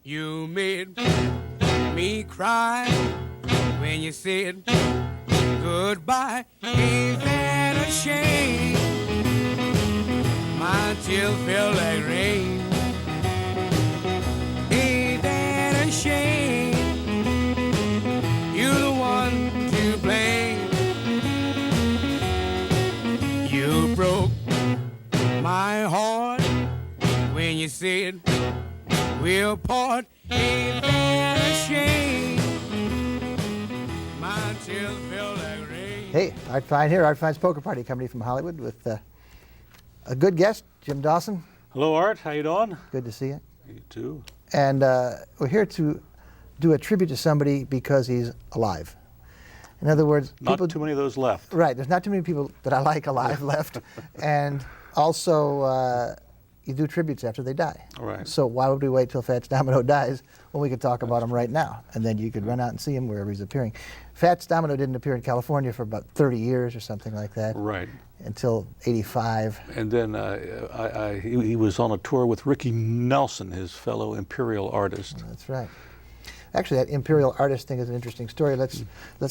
You made me cry when you said goodbye. Ain't that a shame? My tears feel like rain. Ain't that a shame? You're the one to blame. You broke my heart when you said we'll part. Ain't that a shame? My tears feel like rain. Hey, Art Fein here, Art Fein's Poker Party, coming from Hollywood with a good guest, Jim Dawson. Hello, Art. How you doing? Good to see you. You too. And we're here to do a tribute to somebody because he's alive. In other words, Not too many of those left. Right, there's not too many people that I like alive left. And also, you do tributes after they die. Right. So why would we wait till Fats Domino dies when we could talk about him right now? And then you could run out and see him wherever he's appearing. Fats Domino didn't appear in California for about 30 years or something like that. Right. Until 85. And then he was on a tour with Ricky Nelson, his fellow Imperial artist. That's right. Actually, that Imperial artist thing is an interesting story. Let's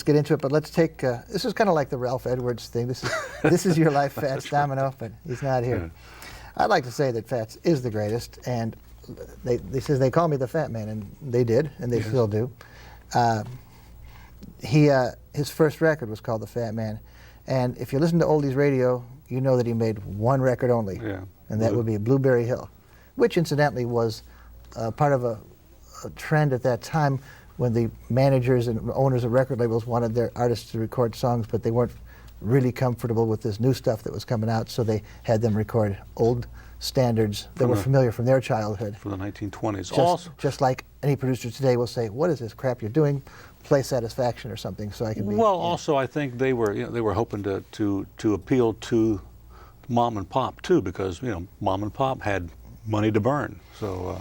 get into it. But let's take this is kind of like the Ralph Edwards thing. This is your life, Fats Domino, but he's not here. Yeah. I'd like to say that Fats is the greatest, and they call me the Fat Man, and they did, and they still do. His first record was called The Fat Man, and if you listen to oldies radio, you know that he made one record only, and that would be Blueberry Hill, which incidentally was part of a trend at that time when the managers and owners of record labels wanted their artists to record songs, but they weren't really comfortable with this new stuff that was coming out, so they had them record old standards that were familiar from their childhood. From the 1920s. Just like any producer today will say, what is this crap you're doing? Play Satisfaction or something, so I can be... Well, also I think they were hoping to appeal to mom and pop too, because mom and pop had money to burn. So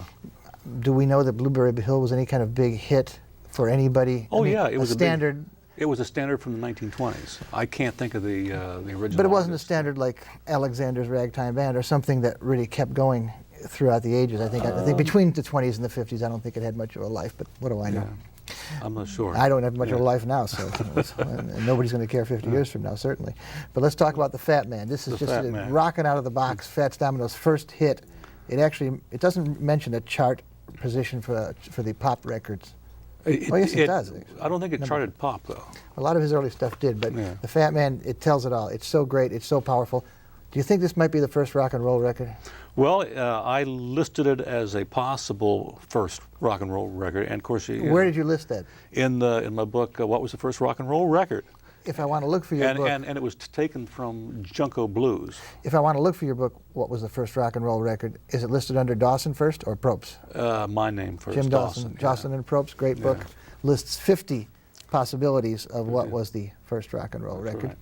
do we know that Blueberry Hill was any kind of big hit for anybody? Oh, yeah, it was a standard. It was a standard from the 1920s. I can't think of the original. But it wasn't a standard like Alexander's Ragtime Band or something that really kept going throughout the ages. I think between the 20s and the 50s, I don't think it had much of a life. But what do I know? Yeah, I'm not sure. I don't have much of a life now, so and nobody's going to care 50 years from now, certainly. But let's talk about the Fat Man. This is just rocking out of the box. Fats Domino's first hit. It doesn't mention a chart position for the pop records. Yes, it does. I don't think it charted pop, though. A lot of his early stuff did, but the Fat Man, it tells it all. It's so great. It's so powerful. Do you think this might be the first rock and roll record? Well, I listed it as a possible first rock and roll record, and of course, where did you list that? In my book, What Was the First Rock and Roll Record? If I want to look for your book... And it was taken from Junko Blues. If I want to look for your book, What Was the First Rock and Roll Record, is it listed under Dawson first or Probst? My name first, Jim Dawson. Dawson and Probst, great book. Lists 50 possibilities of what was the first rock and roll record. Right.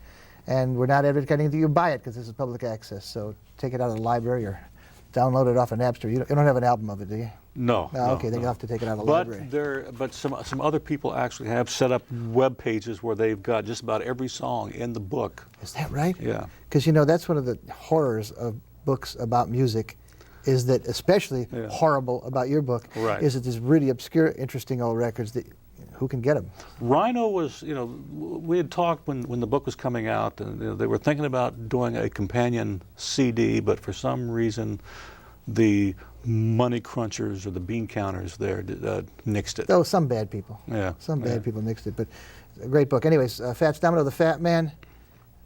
And we're not advocating that you buy it because this is public access, so take it out of the library or download it off of Napster. You don't have an album of it, do you? No. Okay, then you'll have to take it out of the library. But some other people actually have set up web pages where they've got just about every song in the book. Is that right? Yeah. Because that's one of the horrors of books about music, is that especially horrible about your book, is that there's really obscure, interesting old records that who can get them? Rhino was, we had talked when the book was coming out, and they were thinking about doing a companion CD, but for some reason, the money crunchers or the bean counters there nixed it. Oh, some bad people. Yeah. Some bad people nixed it, but a great book. Anyways, Fats Domino, the Fat Man,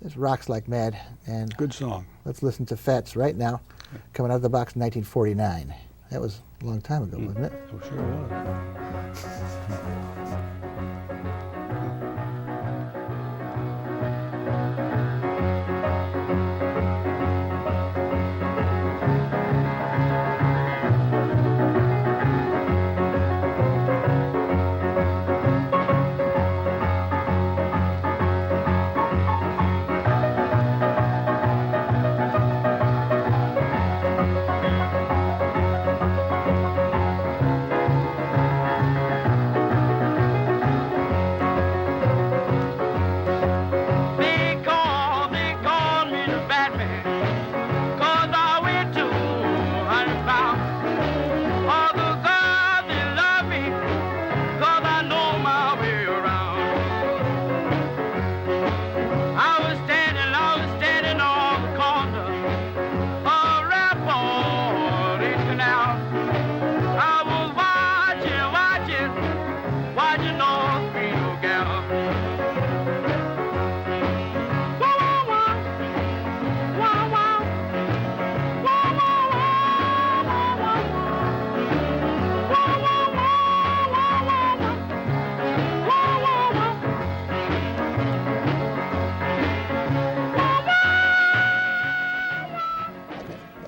this rocks like mad. And good song. Let's listen to Fats right now, coming out of the box in 1949. That was a long time ago, wasn't it? Oh, sure was.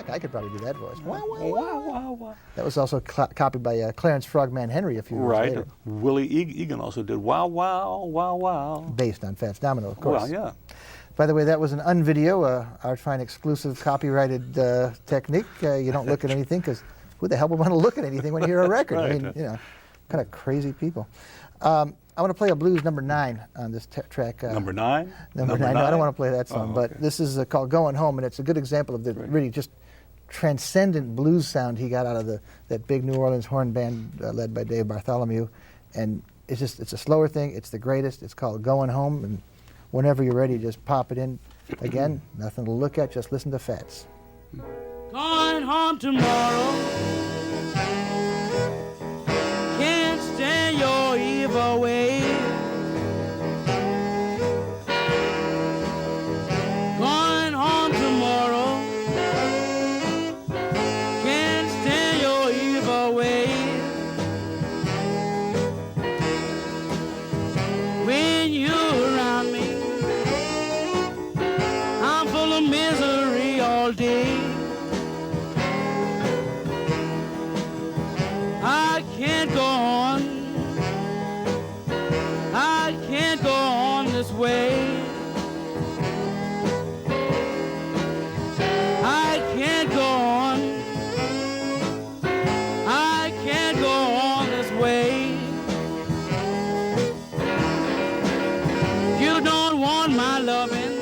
I could probably do that voice. Wow, wow, Wow, wow. wow, wow. That was also copied by Clarence Frogman Henry a few years Right. later. Willie Egan also did wow, wow, wow, wow. Based on Fats Domino, of course. Well, yeah. By the way, that was an unvideo, Art Fine exclusive copyrighted technique. You don't look at anything because who the hell would want to look at anything when you hear a record? Right. I mean, you know, kind of crazy people. I want to play a blues number 9 on this track. Number 9? Number 9. No, I don't want to play that song, Oh, but okay. this is called Going Home, and it's a good example of the really just transcendent blues sound he got out of that big New Orleans horn band led by Dave Bartholomew. And it's a slower thing. It's the greatest. It's called Going Home, and whenever you're ready, just pop it in. Again, nothing to look at, just listen to Fats. Going home tomorrow. Can't stand your evil ways. Going home tomorrow. Can't stand your evil ways. When you're around me, I'm full of misery all day. I can't go on. I can't go on this way. I can't go on. I can't go on this way. You don't want my loving,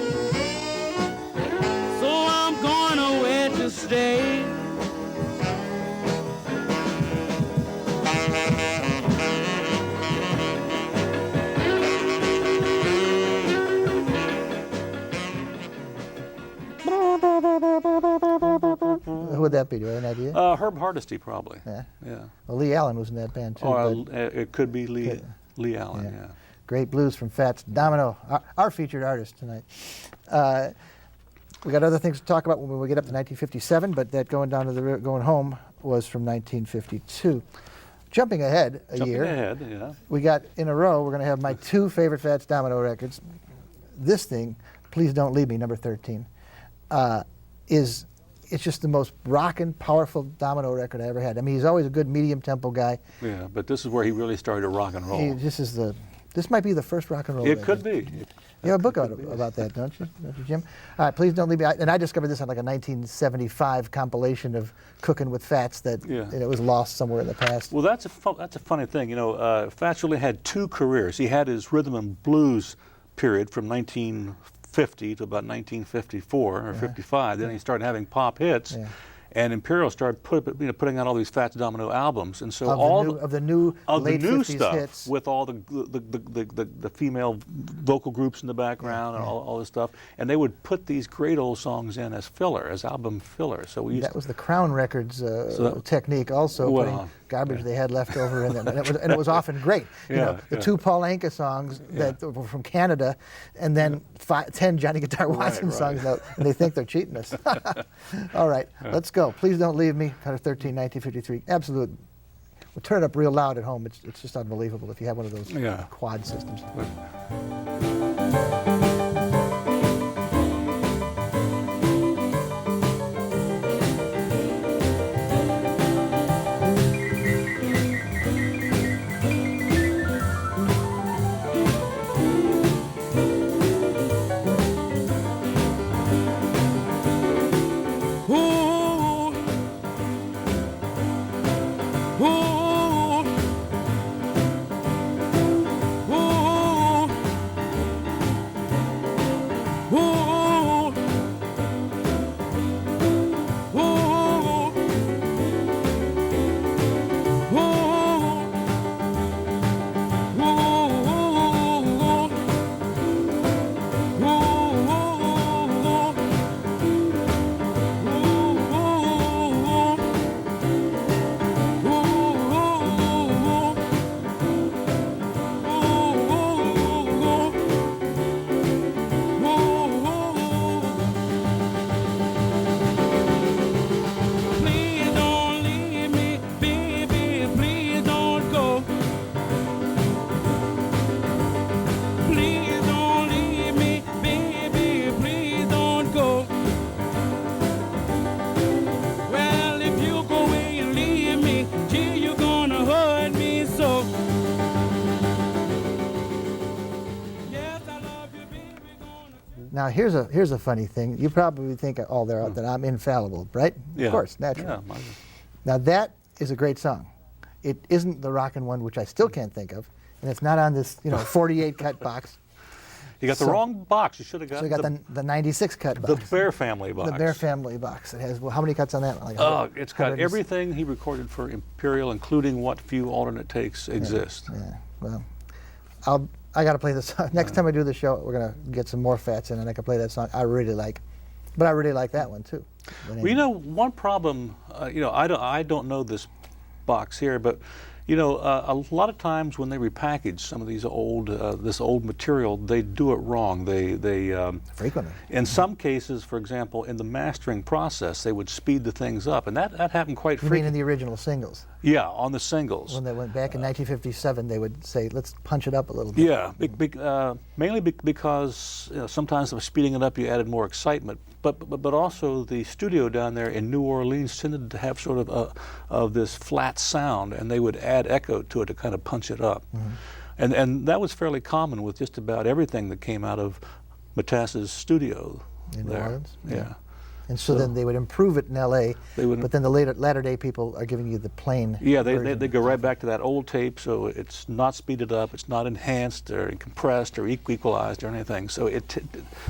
so I'm going away to stay. Who would that be? Do you have an idea? Herb Hardesty, probably. Yeah. Yeah. Well, Lee Allen was in that band, too. Or but it could be Lee Allen, yeah. great blues from Fats Domino, our featured artist tonight. We got other things to talk about when we get up to 1957, but that going home was from 1952. Jumping ahead a year. Jumping ahead, yeah. We got in a row, we're going to have my 2 favorite Fats Domino records. This thing, Please Don't Leave Me, number 13, it's just the most rockin', powerful Domino record I ever had. I mean, he's always a good medium tempo guy. Yeah, but this is where he really started to rock and roll. This might be the first rock and roll It record. could be. You have a book about that, don't you, Jim? All right, Please Don't Leave Me. And I discovered this on like a 1975 compilation of Cooking with Fats that it was lost somewhere in the past. Well, that's a funny thing. You know, Fats really had 2 careers. He had his rhythm and blues period from 1950 to about 1954 or 55. Then he started having pop hits. Yeah. And Imperial started putting out all these Fats Domino albums, and so of the new late 50s stuff hits. with all the female vocal groups in the background and all this stuff, and they would put these great old songs in as filler, as album filler. So that was the Crown Records technique, also putting garbage they had left over in them, and it was often great. You know, the 2 Paul Anka songs that were from Canada, and then 10 Johnny Guitar Watson songs, and they think they're cheating us. All right, let's go. Please Don't Leave Me, kind of 13, 1953. Absolute. We'll turn it up real loud at home. It's just unbelievable if you have one of those quad systems. Now here's a funny thing. You probably think, oh, that I'm infallible, right? Yeah. Of course, naturally. Yeah. Now that is a great song. It isn't the rockin' one, which I still can't think of, and it's not on this 48 cut box. You got the wrong box. You should have got. So you got the 96 cut box. The Bear Family box. The Bear Family box. It has, well, how many cuts on that? Like it's got everything he recorded for Imperial, including what few alternate takes exist. Yeah. Well, I got to play this song. Next time I do the show, we're gonna get some more Fats in, and I can play that song. I really like, but I really like that one too. Well, one problem. I don't know this box here, but a lot of times when they repackage some of these this old material, they do it wrong. They frequently. In some cases, for example, in the mastering process, they would speed the things up, and that happened quite frequently. You mean in the original singles? Yeah, on the singles. When they went back in 1957, they would say, "Let's punch it up a little bit." Yeah, mainly because sometimes by speeding it up, you added more excitement. But also the studio down there in New Orleans tended to have sort of this flat sound, and they would add echo to it to kind of punch it up. Mm-hmm. And that was fairly common with just about everything that came out of Matas's studio in New Orleans. Yeah. And so then they would improve it in L.A., but then the latter-day people are giving you the plain version. They go right back to that old tape, so it's not speeded up, it's not enhanced or compressed or equalized or anything. So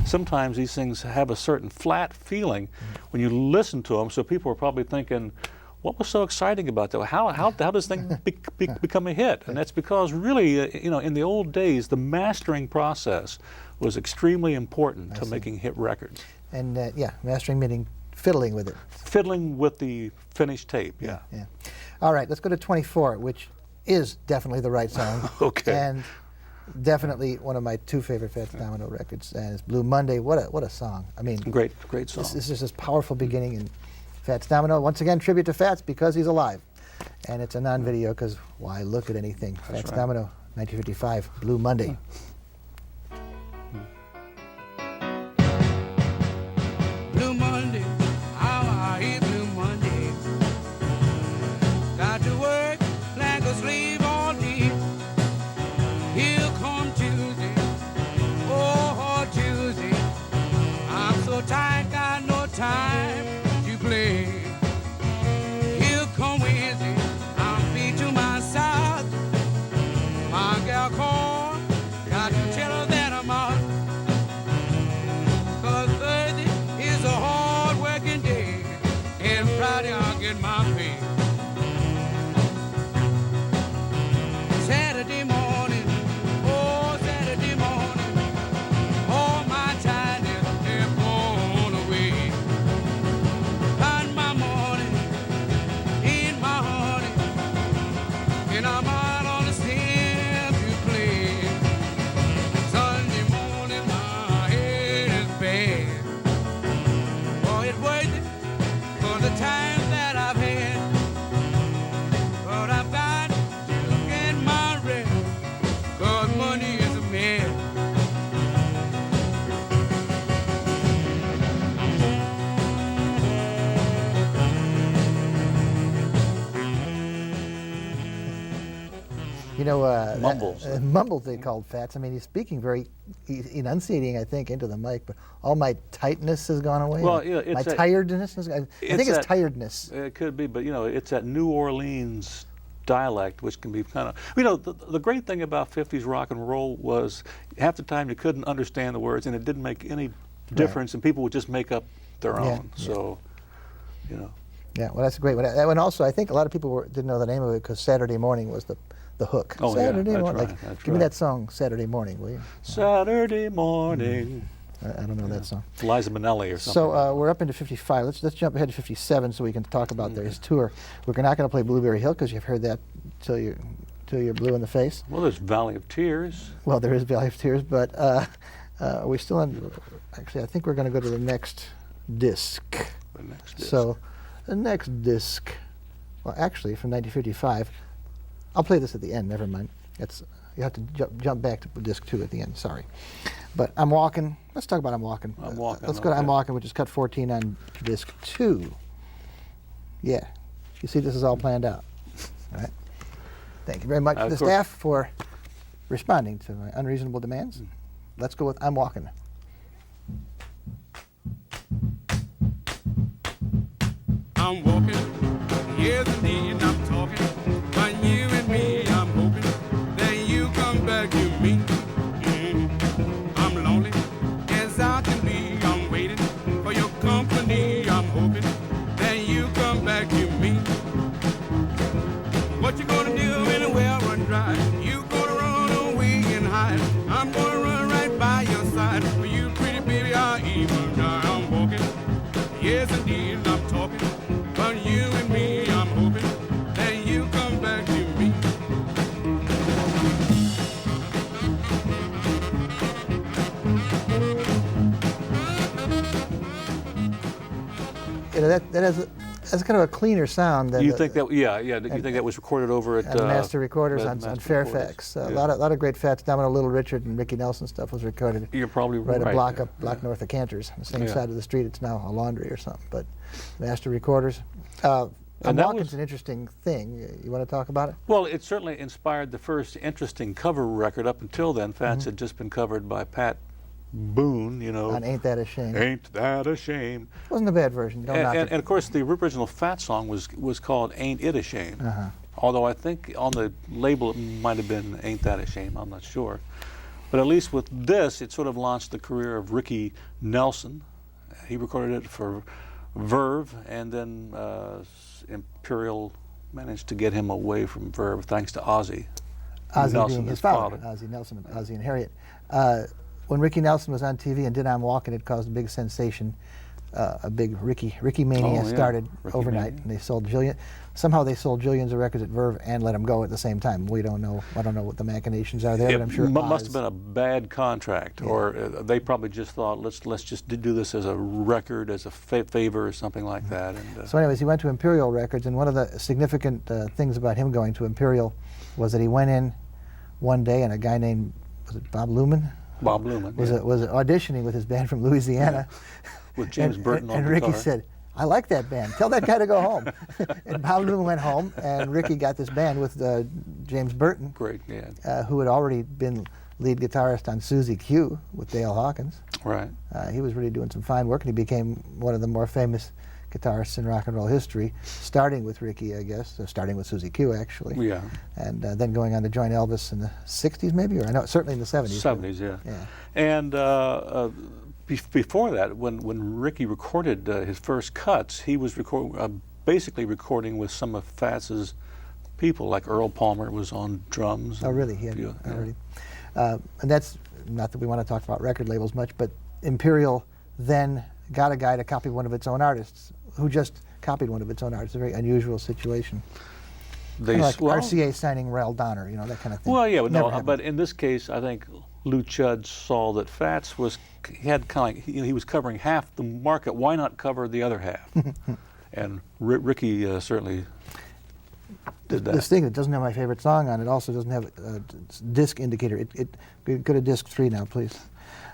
sometimes these things have a certain flat feeling when you listen to them, so people are probably thinking, what was so exciting about that? How does this thing become a hit? And that's because really, in the old days, the mastering process was extremely important to making hit records. And mastering meaning fiddling with it. Fiddling with the finished tape, yeah. All right, let's go to 24, which is definitely the right song. Okay. And definitely one of my two favorite Fats Domino records, and it's Blue Monday. What a song. I mean, great song. This is this powerful beginning in Fats Domino. Once again, tribute to Fats because he's alive. And it's a non-video because why look at anything. That's Fats right. Domino, 1955, Blue Monday. Blue Monday, how I hate Blue Monday. Got to work like a slave all day. Here come Tuesday, oh Tuesday. I'm so tired, got no time to play. Here come Wednesday, I'm beat to my side. My gal called, got to tell her that I'm out. 'Cause Thursday is a hard working day, and Friday I'll get my pay. Saturday morning, oh Saturday morning, all my tiredness they're blown away. Find my morning in my honey, and I'm out on the stage to play. Sunday morning my head is bad. Boy, it's worth it for the time that I've had. But I've got to get my rest, 'cause money is a man. Mumbles. Mumbles they called Fats. I mean, he's speaking he's enunciating, I think, into the mic, but all my tightness has gone away. Well, yeah, my tiredness I think it's tiredness. It could be, but it's that New Orleans dialect, which can be kind of, the great thing about 50s rock and roll was half the time you couldn't understand the words, and it didn't make any difference, and people would just make up their own. So, Yeah, well, that's a great one. That one also, I think a lot of people didn't know the name of it because Saturday Morning was the hook. Oh, Saturday yeah, morning. that's right. Give me that song, Saturday Morning, will you? Saturday morning. I don't know that song. Liza Minnelli or something. So we're up into 55. Let's jump ahead to 57 so we can talk about his tour. We're not going to play Blueberry Hill because you've heard that till you're blue in the face. Well, there's Valley of Tears. Well, there is Valley of Tears, but are we still on? Actually, I think we're going to go to the next disc. The next disc. So the next disc, well, actually from 1955. I'll play this at the end. Never mind. You have to jump back to disc 2 at the end. Sorry, but I'm Walking. Let's talk about I'm Walking. I'm Walking. Let's go to I'm Walking, which is cut 14 on disc 2. Yeah, you see, this is all planned out. All right. Thank you very much to the staff for responding to my unreasonable demands. Let's go with I'm Walking. I'm walking. Yes, indeed, I'm talking. But you and me, I'm hoping that you come back to me. I'm lonely as I can be. I'm waiting for your company. I'm hoping that you come back to me. What you gonna do when the well run dry? You gonna run away and hide. I'm gonna run right by your side. For you, pretty baby, I'll even die. I'm walking. Yes, indeed, I'm talking. But you and me, I'm hoping that you come back to me. You know, that's kind of a cleaner sound than You think that? Yeah. You think that was recorded over at Master Recorders on Fairfax. Yeah. A lot of great Fats. Domino, Little Richard, and Ricky Nelson stuff was recorded. You're probably right. right. A block north of Cantor's, on the same side of the street. It's now a laundry or something. But Master Recorders. And Walken's an interesting thing. You want to talk about it? Well, it certainly inspired the first interesting cover record. Up until then, Fats had just been covered by Pat Boone, you know. On Ain't That a Shame. Ain't That a Shame. Wasn't a bad version. Don't knock it. And of course, the original Fats song was called Ain't It a Shame. Although I think on the label it might have been Ain't That a Shame. I'm not sure. But at least with this, it sort of launched the career of Ricky Nelson. He recorded it for Verve, and then Imperial managed to get him away from Verve thanks to Ozzy. Ozzy Nelson, being his father, Ozzy Nelson, Ozzy and Harriet. When Ricky Nelson was on TV and did I'm Walking, it caused a big sensation. A big Ricky mania started overnight, and they sold somehow they sold jillions of records at Verve and let them go at the same time. We don't know. I don't know what the machinations are there, but I'm sure it must have been a bad contract, or they probably just thought let's just do this as a record, as a favor or something like that. And, so, anyways, he went to Imperial Records, and one of the significant things about him going to Imperial was that he went in one day, and a guy named Bob Luman was auditioning with his band from Louisiana. With James Burton on and guitar. Ricky said, I like that band. Tell that guy to go home. And Bob Luman went home, and Ricky got this band with James Burton, great, who had already been lead guitarist on Susie Q with Dale Hawkins. Right. He was really doing some fine work, and he became one of the more famous guitarists in rock and roll history, starting with Ricky, I guess, starting with Susie Q, actually. Yeah. And then going on to join Elvis in the 60s, maybe, or no, certainly in the 70s. 70s, yeah. And before that, when Ricky recorded his first cuts, he was basically recording with some of Fats's people, like Earl Palmer was on drums. Oh, really? He had already. And that's, not that we want to talk about record labels much, but Imperial then got a guy to copy one of its own artists, who just copied one of its own artists. A very unusual situation. Like RCA signing Rel Donner, you know, that kind of thing. Well, yeah, but in this case, I think Lou Chudd saw that Fats he was covering half the market. Why not cover the other half? And Ricky certainly did that. This thing that doesn't have my favorite song on it also doesn't have a disc indicator. Go to disc 3 now, please.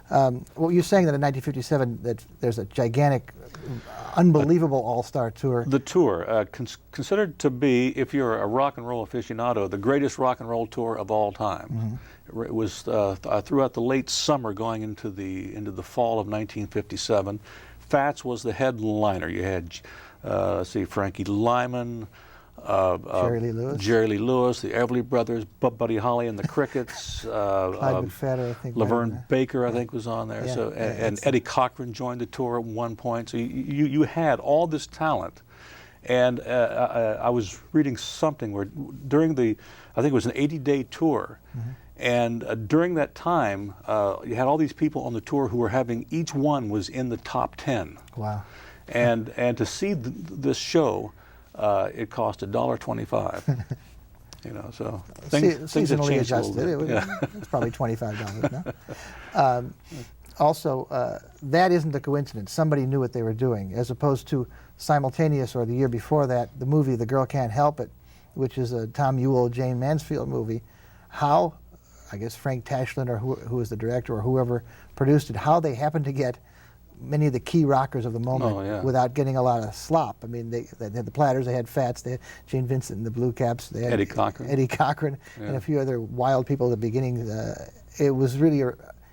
Well, you're saying that in 1957 that there's a gigantic, unbelievable all-star tour. The tour, considered to be, if you're a rock and roll aficionado, the greatest rock and roll tour of all time. It was throughout the late summer going into the fall of 1957. Fats was the headliner. You had, Frankie Lyman, Jerry Lee Lewis, the Everly Brothers, Buddy Holly and the Crickets, McFadden, I think, Laverne Baker, I think, was on there. Yeah, And Eddie Cochran joined the tour at one point. So you had all this talent. And I was reading something where during I think it was an 80-day tour, and during that time, you had all these people on the tour who were each one was in the top 10. Wow. And to see this show, it cost $1.25. You know, so things have seasonally changed adjusted. a little bit. It's probably $25 now. Also, that isn't a coincidence. Somebody knew what they were doing, as opposed to simultaneous, or the year before that, the movie The Girl Can't Help It, which is a Tom Ewell, Jane Mansfield movie. How, I guess Frank Tashlin, or who was the director, or whoever produced it, how they happened to get many of the key rockers of the moment without getting a lot of slop. I mean, they had the Platters, they had Fats, they had Gene Vincent and the Blue Caps, they had Eddie Cochran, and a few other wild people at the beginning. It was really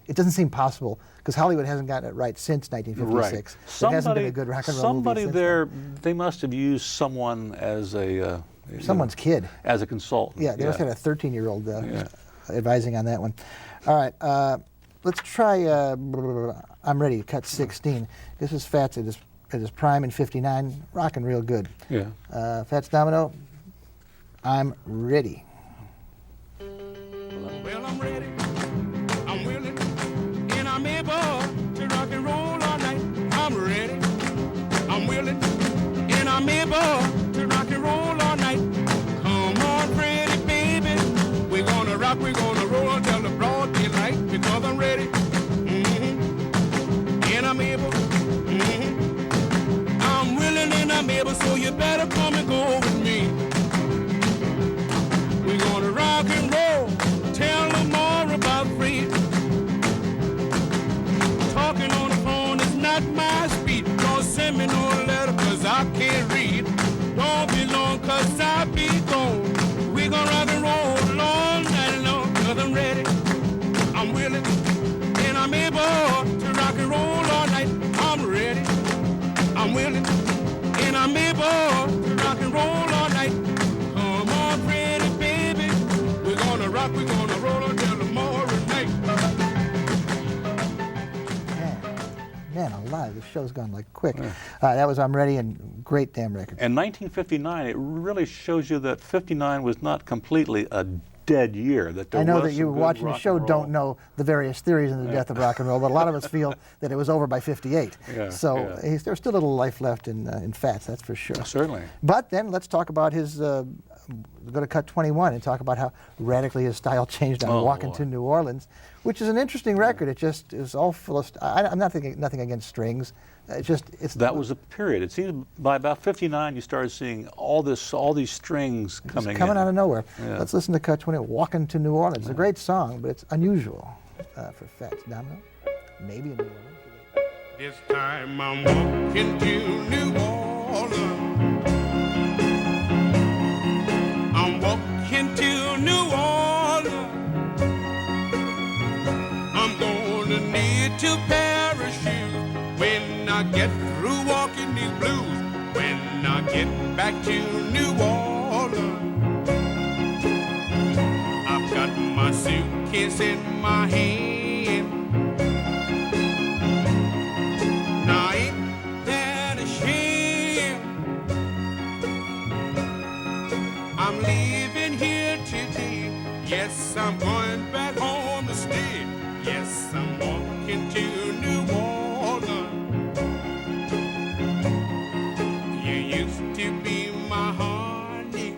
it doesn't seem possible because Hollywood hasn't gotten it right since 1956. Right. There hasn't been a good rock and roll somebody movie there, since they must have used someone as a someone's kid. As a consultant. Yeah, they must have had a 13-year-old advising on that one. All right, let's try I'm Ready, cut 16. This is Fats at his prime in 59, rocking real good. Yeah. Fats Domino, I'm Ready. Well, I'm ready, I'm willing, and I'm able to rock and roll all night. I'm ready, I'm willing, and I'm able to rock and roll all night. Come on, pretty baby, we're gonna rock, we're gonna roll until the broad daylight, because I'm ready, and I'm able, I'm willing and I'm able, so you better come and go with me. We're gonna rock and roll, tell them more about free. Talking on the phone is not my speed. Don't send me no letter, cause I can't read. Don't be long, cause I be gone. We gon' rock and roll all night long, cause I'm ready, I'm willing, and I'm able to rock and roll all night. I'm ready, I'm willing, and I'm able to rock and roll all night. Come on, pretty baby, we're gonna rock, we're gonna roll until tomorrow night. Man alive, this show's gone like quick. That was I'm Ready, and great damn record. And 1959, it really shows you that 59 was not completely a dead year. That there I know was that you some good watching the rock show and roll. don't know the various theories in the death of rock and roll, but a lot of us feel that it was over by 58. Yeah, So there's still a little life left in Fats, that's for sure. Certainly. But then let's talk about his, go to cut 21 and talk about how radically his style changed on Walking to New Orleans, which is an interesting record. It just is all full of, I'm not thinking nothing against strings. That was a period. It seems by about 59 you started seeing all these strings coming out of nowhere. Yeah. Let's listen to cut 20, Walking to New Orleans. It's a great song, but it's unusual for Fats Domino. Maybe in New Orleans. This time I'm walking to New Orleans. I'm walking to New Orleans. I'm gonna need to parachute when I get through walking these blues. When I get back to New Orleans, I've got my suitcase in my hand. Now ain't that a shame? I'm leaving here today. Yes, I'm going back home to stay. Yes, I'm walking to New Orleans. You used to be my honey.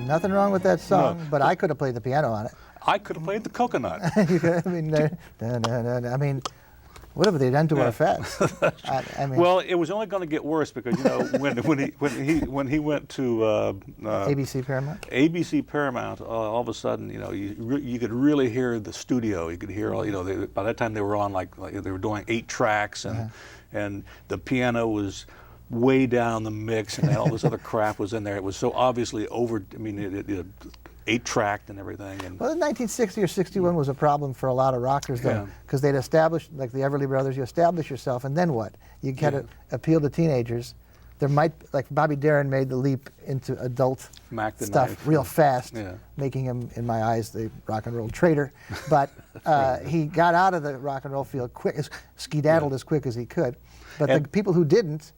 Nothing wrong with that song, but I could have played the piano on it. I could have played the coconut. I mean, what have they done to our Fats? I mean, well, it was only going to get worse because when he went to ABC Paramount. ABC Paramount, all of a sudden, you could really hear the studio. You could hear all. By that time they were on like they were doing 8 tracks, and the piano was way down the mix, and all this other crap was in there. It was so obviously over. I mean, it 8-tracked and everything. And well, in 1960 or 61 was a problem for a lot of rockers, though, because they'd established, like the Everly Brothers, you establish yourself, and then what? You had to appeal to teenagers. There might, like Bobby Darin made the leap into adult stuff real fast, making him, in my eyes, the rock and roll traitor. But he got out of the rock and roll field quick, skedaddled as quick as he could. But the people who didn't,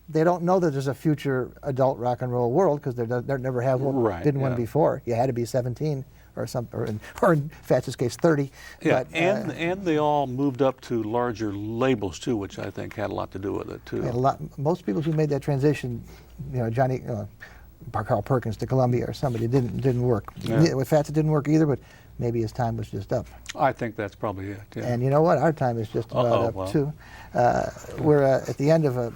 they don't know that there's a future adult rock and roll world because there never have one, didn't one before. You had to be 17 or in Fats' case 30. Yeah, but, and they all moved up to larger labels too, which I think had a lot to do with it too. Most people who made that transition, Johnny, Carl Perkins to Columbia or somebody, didn't work. Yeah. With Fats it didn't work either, but maybe his time was just up. I think that's probably it. Yeah. And you know what? Our time is just about up too. We're at the end of it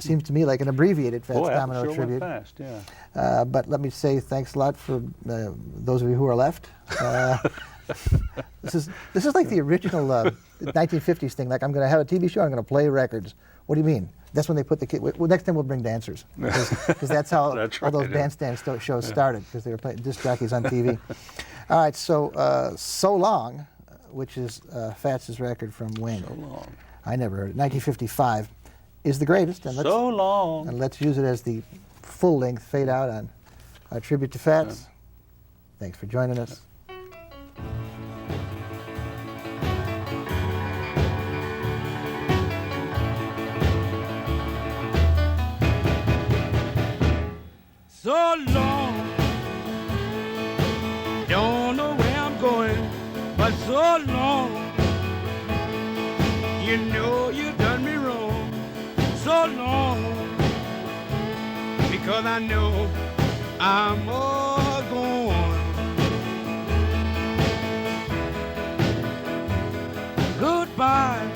seems to me like an abbreviated Fats Domino tribute. Went fast, yeah. But let me say thanks a lot for those of you who are left. This is like the original 1950s thing. Like, I'm going to have a TV show, I'm going to play records. What do you mean? That's when they put the kid. Well, next time we'll bring dancers, because that's how all those bandstand shows started, because they were playing disc jockeys on TV. All right, so long. which is Fats' record from when? So long. I never heard it. 1955 is the greatest. And So long. And let's use it as the full-length fade out on our tribute to Fats. Yeah. Thanks for joining us. So long, don't know where I'm going, but so long, you know you done me wrong. So long, because I know I'm all gone. Goodbye,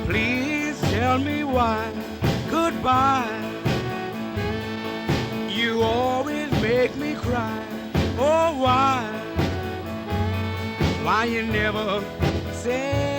please tell me why. Goodbye, you always make me cry. Oh, why? Why you never say